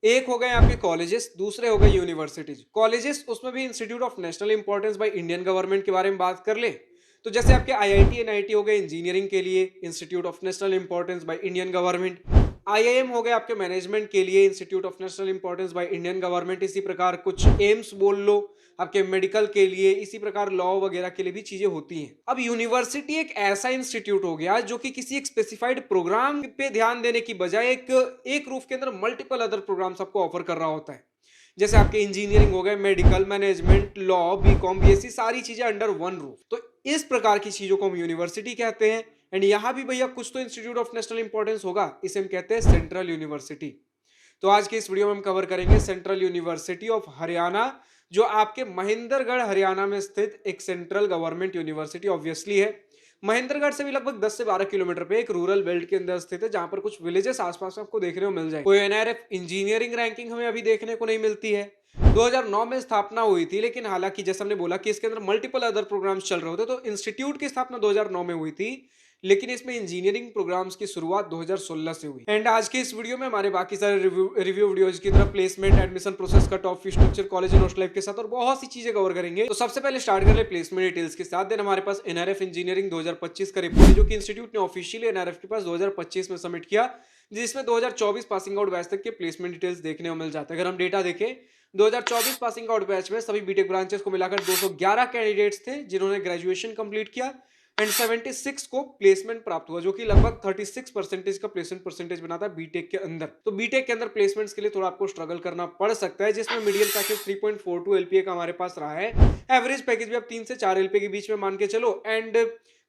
एक हो गए आपके कॉलेजेस, दूसरे हो गए यूनिवर्सिटीज। कॉलेजेस उसमें भी institute of national importance by Indian government के बारे में बात कर ले तो जैसे आपके आईआईटी एनआईटी हो गए इंजीनियरिंग के लिए institute of national importance by Indian government. IIM हो गए आपके मैनेजमेंट के लिए institute of national importance by Indian government. इसी प्रकार कुछ एम्स बोल लो आपके मेडिकल के लिए, इसी प्रकार लॉ वगैरह के लिए भी चीजें होती हैं। अब यूनिवर्सिटी एक ऐसा इंस्टीट्यूट हो गया जो कि किसी एक स्पेसिफाइड प्रोग्राम पे ध्यान देने की बजाय एक रूफ के अंदर मल्टीपल अदर प्रोग्राम्स आपको ऑफर कर रहा होता है। जैसे आपके इंजीनियरिंग हो गए, medical, management, law, BCom, BSc, सारी चीजें अंडर वन रूफ। तो इस प्रकार की चीजों को हम यूनिवर्सिटी कहते हैं। एंड यहाँ भी भैया कुछ तो इंस्टीट्यूट ऑफ नेशनल इंपॉर्टेंस होगा, इसे हम कहते हैं सेंट्रल यूनिवर्सिटी। तो आज के इस वीडियो में हम कवर करेंगे सेंट्रल यूनिवर्सिटी ऑफ हरियाणा, जो आपके महेंद्रगढ़ हरियाणा में स्थित एक सेंट्रल गवर्नमेंट यूनिवर्सिटी ऑब्वियसली है। महेंद्रगढ़ से भी लगभग 10 से 12 किलोमीटर पे एक रूरल बेल्ट के अंदर स्थित है, जहां पर कुछ विलेजेस आसपास आपको देखने को मिल जाए। कोई एनआरएफ इंजीनियरिंग रैंकिंग हमें अभी देखने को नहीं मिलती है। 2009 में स्थापना हुई थी, लेकिन हालांकि जैसे हमने बोला कि इसके अंदर मल्टीपल अदर प्रोग्राम्स चल रहे होते, तो इंस्टीट्यूट की स्थापना 2009 में हुई थी, लेकिन इसमें इंजीनियरिंग प्रोग्राम्स की शुरुआत 2016 से हुई। एंड आज के इस वीडियो में हमारे बाकी सारे रिव्यू वीडियोज की तरफ placement, admission process, cut off, fee structure, college and hostel life के साथ और बहुत सी चीजें कवर करेंगे। तो सबसे पहले स्टार्ट कर ले प्लेसमेंट डिटेल्स के साथ। देन हमारे पास एनआरएफ इंजीनियरिंग 2025 का रिपोर्ट है, जो कि इंस्टीट्यूट ने ऑफिशियली एनआरएफ के पास 2025 में सबमिट किया, जिसमें 2024 पासिंग आउट बैच तक के प्लेसमेंट डिटेल्स देखने को मिल जाते हैं। अगर हम डेटा देखें, 2024 पासिंग आउट बैच में सभी बीटेक ब्रांचेस को मिलाकर 211 कैंडिडेट्स थे जिन्होंने ग्रेजुएशन कंप्लीट किया एंड 76 को प्लेसमेंट प्राप्त हुआ, जो कि लगभग 36% का प्लेसमेंट परसेंटेज बनाता है बीटेक के अंदर। तो बीटेक के अंदर प्लेसमेंट्स के लिए थोड़ा आपको स्ट्रगल करना पड़ सकता है, जिसमें मीडियम पैकेज 3.42 एलपीए का हमारे पास रहा है। एवरेज पैकेज भी आप 3 से 4 एलपीए के बीच में मान के चलो। एंड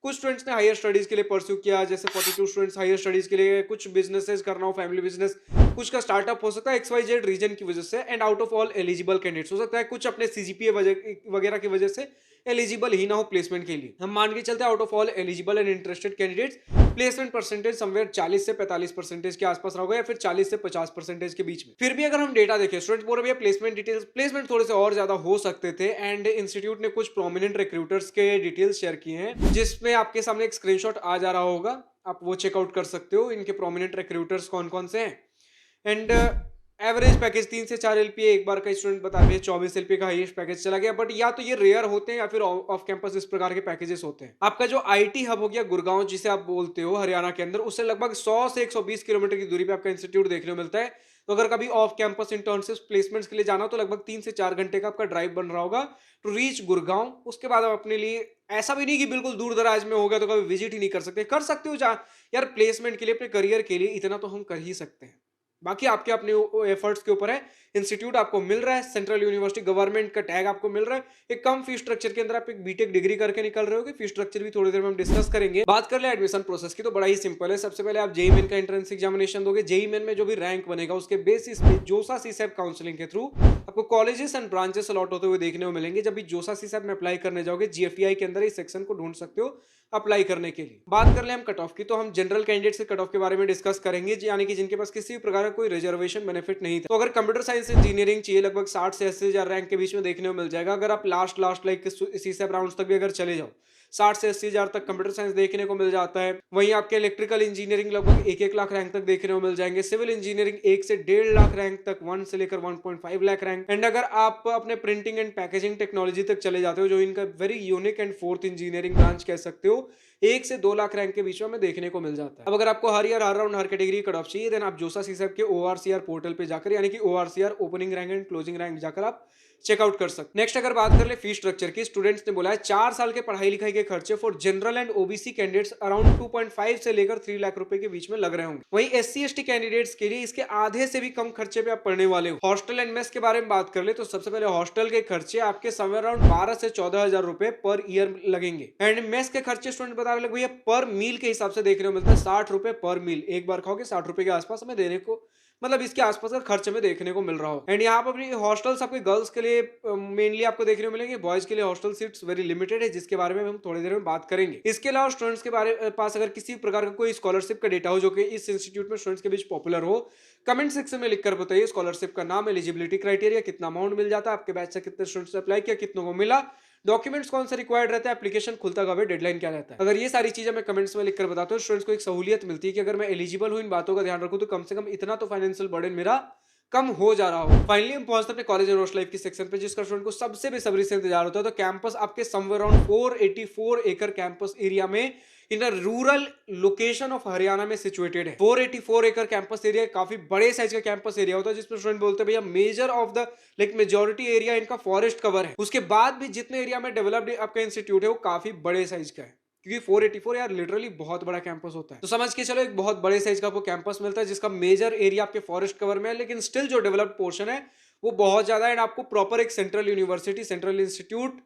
कुछ स्टूडेंट्स ने हायर स्टडीज के लिए परस्यू किया, जैसे 42 स्टूडेंट्स हायर स्टडीज के लिए, कुछ बिजनेसेस करना हो, फैमिली बिजनेस, कुछ का स्टार्टअप हो सकता है XYZ रीजन की वजह से। And out of all eligible candidates हो सकता है कुछ अपने सीजीपीए वगैरह की वजह से एलिजिबल ही ना हो प्लेसमेंट के लिए। हम मान के चलते हैं out of all eligible and interested candidates placement percentage somewhere 40 से 45% के आसपास रहोगे, या फिर 40 से 50% के बीच में। फिर भी अगर हम डेटा देखें, स्टूडेंट बोल रहे हैं प्लेसमेंट डिटेल्स, प्लेसमेंट थोड़े से और ज्यादा हो सकते थे। एंड इंस्टीट्यूट ने कुछ प्रोमिनेंट रिक्रूटर्स के डिटेल्स शेयर किए हैं, जिसमें आपके सामने एक स्क्रीनशॉट आ जा रहा होगा, आप वो चेकआउट कर सकते हो इनके प्रोमिनेंट रिक्रूटर्स कौन कौन से हैं। एंड एवरेज पैकेज 3 से 4 एलपीए, एक बार का स्टूडेंट बता रहे हैं 24 एलपीए का हाईएस्ट पैकेज चला गया। बट या तो ये रेयर होते हैं या फिर ऑफ कैंपस इस प्रकार के पैकेजेस होते हैं। आपका जो आईटी हब हो गया गुड़गांव, जिसे आप बोलते हो हरियाणा के अंदर, उससे लगभग 100 से 120 किलोमीटर की दूरी पे आपका इंस्टीट्यूट देखने को मिलता है। तो अगर कभी ऑफ कैंपस इंटर्नशिप प्लेसमेंट्स के लिए जाना हो तो लगभग 3 से 4 घंटे का आपका ड्राइव बन रहा होगा टू रीच गुड़गांव। उसके बाद आप अपने लिए, ऐसा भी नहीं कि बिल्कुल दूर दराज में होगा तो कभी विजिट ही नहीं कर सकते हो यार प्लेसमेंट के लिए, अपने करियर के लिए इतना तो हम कर ही सकते हैं। बाकी आपके अपने एफर्ट्स के ऊपर है। इंस्टीट्यूट आपको मिल रहा है, सेंट्रल यूनिवर्सिटी गवर्नमेंट का टैग आपको मिल रहा है, एक कम फी स्ट्रक्चर के अंदर आप एक बीटेक डिग्री करके निकल रहे हो। फी स्ट्रक्चर भी थोड़ी देर में हम डिस्कस करेंगे। बात कर ले एडमिशन प्रोसेस की, तो बड़ा ही सिंपल है। सबसे पहले आप जेई मेन का एंट्रेंस एग्जामिनेशन दोगे। जेई मेन में जो भी रैंक बनेगा उसके बेसिस पे जोसा सीसैप काउंसलिंग के थ्रू आपको कॉलेजेस एंड ब्रांचेस अलॉट होते हुए देखने को मिलेंगे। जब भी जोसा सीसैप में अप्लाई करने जाओगे, जीएफईआई के अंदर इस सेक्शन को ढूंढ सकते हो अप्लाई करने के लिए। बात कर ले हम कट ऑफ की, तो हम जनरल कैंडिडेट से कट ऑफ के बारे में डिस्कस करेंगे, यानी कि जिनके पास किसी भी प्रकार का कोई रिजर्वेशन बेनिफिट नहीं था। तो अगर कंप्यूटर साइंस इंजीनियरिंग चाहिए, लगभग 60 से 80 हजार रैंक के बीच में देखने को मिल जाएगा। अगर आप लास्ट लाइक सीसैप राउंड्स तक भी अगर चले जाओ, 60 से 80 हजार तक कंप्यूटर साइंस देखने को मिल जाता है। वहीं आपके इलेक्ट्रिकल इंजीनियरिंग लगभग 1-1 लाख रैंक तक देखने को मिल जाएंगे। सिविल इंजीनियरिंग 1 से 1.5 लाख रैंक तक, 1 से लेकर 1.5 लाख रैंक। एंड अगर आप अपने प्रिंटिंग एंड पैकेजिंग टेक्नोलॉजी तक चले जाते हो, जो इनका very unique and fourth engineering branch कह सकते हो, 1 से 2 लाख रैंक के बीच में हमें देखने को मिल जाता है। अब अगर आपको हर ईयर हर राउंड हर कैटेगरी कट ऑफ चाहिए, देन आप जोसा सीसैप के ORCR पोर्टल पे जाकर, यानी कि ORCR opening rank and closing rank जाकर आप चेकआउट कर सकते। नेक्स्ट अगर बात कर ले फी स्ट्रक्चर की, स्टूडेंट्स ने बोला है 4 साल के पढ़ाई लिखाई के खर्चे for general and OBC candidates around 2.5 से लेकर 3 लाख रुपए के बीच में लग रहे होंगे। वहीं SC ST कैंडिडेट्स के लिए इसके आधे से भी कम खर्चे पे आप पढ़ने वाले हो। हॉस्टल एंड मेस के बारे में बात कर ले, तो सबसे पहले हॉस्टल के खर्चे आपके समवेयर अराउंड 12 से 14 हजार रुपए पर ईयर लगेंगे। एंड मेस के खर्चे स्टूडेंट बता रहे भैया पर मील के हिसाब से देखने को मिलता है 60 रुपए पर मील। एक बार खाओगे 60 रुपए के आसपास हमें देने को, मतलब इसके आसपास का खर्च में देखने को मिल रहा हो। एंड यहाँ पर अपनी हॉस्टल्स आपके गर्ल्स के लिए मेनली आपको देखने को मिलेंगे, बॉयज के लिए हॉस्टल सीट्स वेरी लिमिटेड है, जिसके बारे में हम थोड़ी देर में बात करेंगे। इसके अलावा स्टूडेंट्स के बारे पास अगर किसी प्रकार का कोई स्कॉलरशिप का डेटा हो जो कि इस इंस्टीट्यूट में स्टूडेंट्स के बीच पॉपुलर हो, कमेंट सेक्शन में लिखकर बताइए स्कॉलरशिप का नाम, एलिजिबिलिटी क्राइटेरिया, कितना अमाउंट मिल जाता है, आपके बैच से कितने स्टूडेंट्स ने अप्लाई किया, कितनों को मिला, डॉक्यूमेंट्स कौन सा रिक्वायर्ड रहता है, एप्लीकेशन खुलता कब है, डेडलाइन क्या रहता है। अगर ये सारी चीजें मैं कमेंट्स में लिखकर बताता हूँ, स्टूडेंट्स को एक सहूलियत मिलती है कि अगर मैं एलिजिबल हूँ, इन बातों का ध्यान रखूँ, तो कम से कम इतना तो फाइनेंशियल बर्डन मेरा कम हो जा रहा हो। फाइनली हम पहुंचते अपने कॉलेज एंड हॉस्टल लाइफ की सेक्शन पे, जिसका स्टूडेंट को सबसे बेसब्री से इंतजार होता है। तो कैंपस आपके समवेयर अराउंड 484 एकड़ कैंपस एरिया में in a rural location of Haryana में सिचुएटेड है। 484 एकड़ कैंपस एरिया काफी बड़े साइज का कैंपस एरिया होता है, जिसमें स्टूडेंट बोलते हैं भैया measure of the like majority area इनका फॉरेस्ट कवर है। उसके बाद भी जितने एरिया में डेवलप्ड आपका इंस्टीट्यूट है वो काफी बड़े साइज का है, क्योंकि 484 यार लिटरली बहुत बड़ा कैंपस होता है। तो समझ के चलो एक बहुत बड़े साइज का आपको कैंपस मिलता है, जिसका मेजर एरिया आपके फॉरेस्ट कवर में है, लेकिन स्टिल जो डेवलप्ड पोर्शन है वो बहुत ज्यादा है। एंड आपको प्रॉपर एक सेंट्रल यूनिवर्सिटी, सेंट्रल इंस्टीट्यूट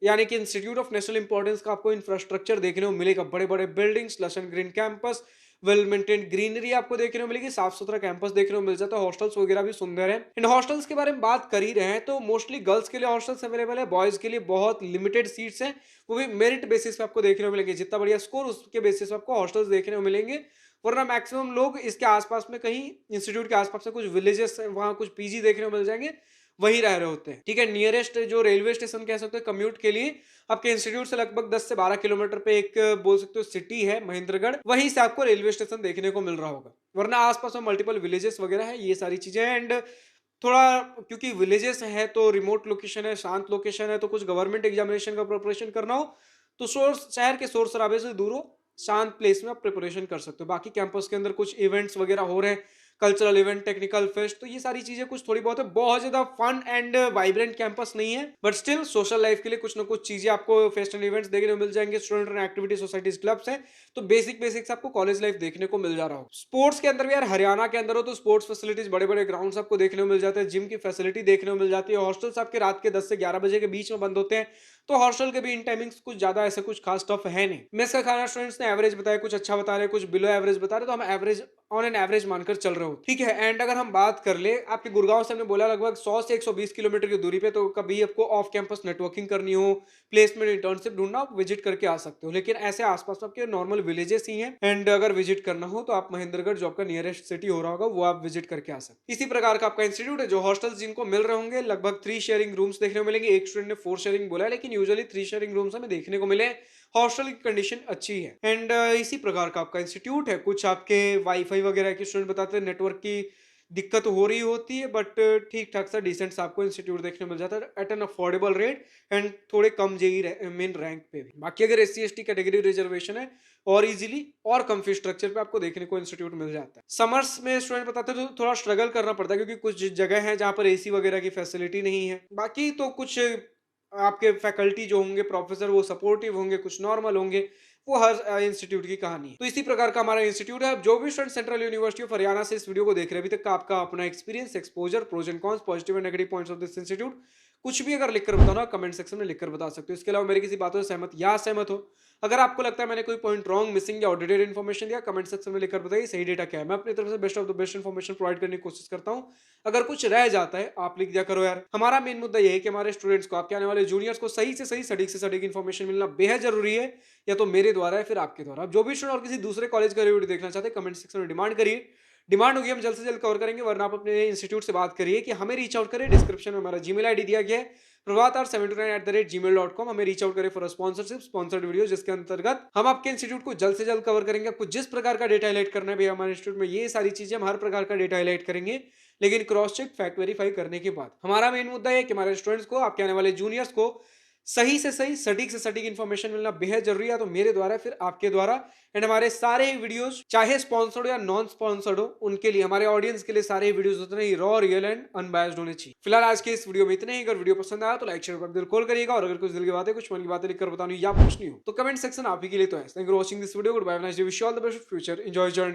यानी कि इंस्टीट्यूट ऑफ नेशनल इंपॉर्टेंस का आपको इंफ्रास्ट्रक्चर देखने को मिलेगा। बड़े बड़े buildings, lush and green campus, well maintained greenery आपको देखने को मिलेगी, साफ सुथरा कैंपस देखने को मिल जाता है। हॉस्टल्स वगैरह भी सुंदर है। इन हॉस्टल्स के बारे में बात कर ही रहे हैं तो मोस्टली गर्ल्स के लिए हॉस्टल्स अवेलेबल है, बॉयज के लिए बहुत लिमिटेड सीट्स हैं, वो भी मेरिट बेसिस पे आपको देखने को मिलेंगे। जितना बढ़िया स्कोर उसके बेसिस पे आपको हॉस्टल्स देखने को मिलेंगे। वरना मैक्सिमम लोग इसके आसपास में कहीं इंस्टीट्यूट के आसपास में कुछ विलेजेस वहां कुछ पीजी देखने को मिल जाएंगे, वही रह रहे होते हैं। ठीक है, नियरेस्ट जो रेलवे स्टेशन कह सकते हैं कम्यूट के लिए आपके इंस्टीट्यूट से लगभग 10 से 12 किलोमीटर पे एक बोल सकते हो सिटी है महेंद्रगढ़, वहीं से आपको रेलवे स्टेशन देखने को मिल रहा होगा। वरना आसपास में मल्टीपल विलेजेस वगैरह है, ये सारी चीजें हैं। एंड थोड़ा क्योंकि विलेजेस है तो रिमोट लोकेशन है, शांत लोकेशन है, तो कुछ गवर्नमेंट एग्जामिनेशन का प्रिपरेशन करना हो तो सोर्स शहर के शोर शराबे से दूर हो, शांत प्लेस में आप प्रिपरेशन कर सकते हो। बाकी कैंपस के अंदर कुछ इवेंट्स वगैरह हो रहे हैं, कल्चरल इवेंट, टेक्निकल फेस्ट, तो ये सारी चीजें कुछ थोड़ी बहुत है। बहुत ज्यादा फन एंड वाइब्रेंट कैंपस नहीं है, बट स्टिल सोशल लाइफ के लिए कुछ ना कुछ चीजें आपको फेस्ट एंड इवेंट्स देखने को मिल जाएंगे। Student and activity societies clubs हैं, तो बेसिक्स आपको कॉलेज लाइफ देखने को मिल जा रहा हो। स्पोर्ट्स के अंदर भी यार हरियाणा के अंदर हो तो स्पोर्ट्स फैसिलिटीज, बड़े बड़े ग्राउंड्स आपको देखने को मिल जाते हैं, जिम की फैसिलिटी देखने को मिल जाती है। हॉस्टल्स आपके रात के 10 से 11 बजे के बीच में बंद होते हैं, तो हॉस्टल के भी इन टाइमिंग्स कुछ ज्यादा ऐसा कुछ खास टफ है नहीं। मेस का खाना स्टूडेंट्स ने एवरेज बताया, कुछ अच्छा बता रहे, कुछ बिलो एवरेज बता रहे, तो हम एवरेज ऑन एन एवरेज मानकर चल रहे हो। ठीक है, एंड अगर हम बात कर ले आपके गुड़गांव से, हमने बोला लगभग 100 से 120 किलोमीटर की दूरी पे, तो कभी आपको ऑफ कैंपस नेटवर्किंग करनी हो, प्लेसमेंट, इंटर्नशिप ढूंढना, आप विजिट करके आ सकते हो। लेकिन ऐसे आसपास आपके नॉर्मल विलेजेस ही हैं, एंड अगर विजिट करना हो तो आप महेंद्रगढ़ जो आपका नियरेस्ट सिटी हो रहा होगा वो आप विजिट करके आ सकते। इसी प्रकार का आपका इंस्टीट्यूट है। जो हॉस्टल्स जिनको मिल रहे होंगे लगभग 3 शेयरिंग रूम्स देखने को मिलेंगे। एक स्टूडेंट ने 4 शेयरिंग बोला है, लेकिन यूजुअली 3 शेयरिंग रूम्स हमें देखने को मिले। हॉस्टल की कंडीशन अच्छी है। एंड इसी प्रकार का आपका इंस्टीट्यूट है। कुछ आपके वाईफाई वगैरह के स्टूडेंट बताते हैं नेटवर्क की दिक्कत हो रही होती है, बट ठीक ठाक सा डिसेंट आपको इंस्टीट्यूट देखने मिल जाता है at an affordable rate, and थोड़े कम जेई मेन रैंक पे भी। बाकी अगर SC ST कैटेगरी रिजर्वेशन है और इजीली और कम फी स्ट्रक्चर पे आपको देखने को इंस्टीट्यूट मिल जाता है। समर्स में स्टूडेंट बताते हैं तो थोड़ा स्ट्रगल करना पड़ता है, क्योंकि कुछ जगह है जहाँ पर AC वगैरह की फैसिलिटी नहीं है। बाकी तो कुछ आपके फैकल्टी जो होंगे, प्रोफेसर, वो सपोर्टिव होंगे, कुछ नॉर्मल होंगे, वो हर इंस्टीट्यूट की कहानी है। तो इसी प्रकार का हमारा इंस्टीट्यूट है। जो भी student central university of Haryana से इस वीडियो को देख रहे हैं, अभी तक का आपका अपना experience, exposure, pros and cons, positive and negative points of this institute, कुछ भी अगर लिखकर बताओ ना, कमेंट सेक्शन में लिखकर बता सकते हो। इसके अलावा मेरी किसी बातों से सहमत या असहमत हो, अगर आपको लगता है मैंने कोई पॉइंट रॉन्ग, मिसिंग या आउटडेटेड इन्फॉर्मेशन दिया, कमेंट सेक्शन में लिखकर बताइए सही डेटा क्या है। मैं अपनी तरफ से best of the best information provide करने की कोशिश करता हूँ। अगर कुछ रह जाता है आप लिख दिया करो यार। हमारा मेन मुद्दा यह है कि हमारे स्टूडेंट्स को, आपके आने वाले जूनियर्स को सही से सटीक इन्फॉर्मेशन मिलना बेहद जरूरी है, या तो मेरे द्वारा है फिर आपके द्वारा। अब जो भी स्टूडेंट और किसी दूसरे कॉलेज का वीडियो देखना चाहते हैं, कमेंट सेक्शन में डिमांड करिए। डिमांड होगी हम जल्द से जल्द कवर करेंगे। वरना आप अपने इंस्टीट्यूट से बात करिए कि हमें रीच आउट करें। डिस्क्रिप्शन में हमारा जीमेल आईडी दिया गया है, prabhat729@gmail.com। हमें रीच आउट करें फॉर स्पॉन्सरशिप, स्पॉन्सर्ड वीडियो, जिसके अंतर्गत हम आपके इंस्टीट्यूट को जल्द से जल्द कवर करेंगे। आपको जिस प्रकार का डेटा हाईलाइट करना है भैया हमारे इंस्टीट्यूट में ये सारी चीजें, हम हर प्रकार का डेटा हाईलाइट करेंगे, लेकिन क्रॉस चेक, फैक्ट वेरीफाई करने के बाद। हमारा मेन मुद्दा है कि हमारे स्टूडेंट्स को, आपके आने वाले जूनियर्स को सही से सटीक इन्फॉर्मेशन मिलना बेहद जरूरी है, तो मेरे द्वारा फिर आपके द्वारा। एंड हमारे सारे ही वीडियोस, चाहे स्पॉन्सर्ड या नॉन स्पॉन्सर्ड हो, उनके लिए, हमारे ऑडियंस के लिए सारे ही वीडियोस उतने ही रॉ, रियल एंड अनबायस्ड होने चाहिए। फिलहाल आज के इस वीडियो में इतने ही। अगर वीडियो पसंद आया तो लाइक, शेयर कर दिल कॉल करिएगा, और अगर कुछ दिल की बातें, कुछ मन की बातें लिखकर बतानी या पूछनी हो तो कमेंट सेक्शन आप ही के लिए तो है। Thank you for watching this video. Good bye, nice day, wish you all the best future, enjoy journey.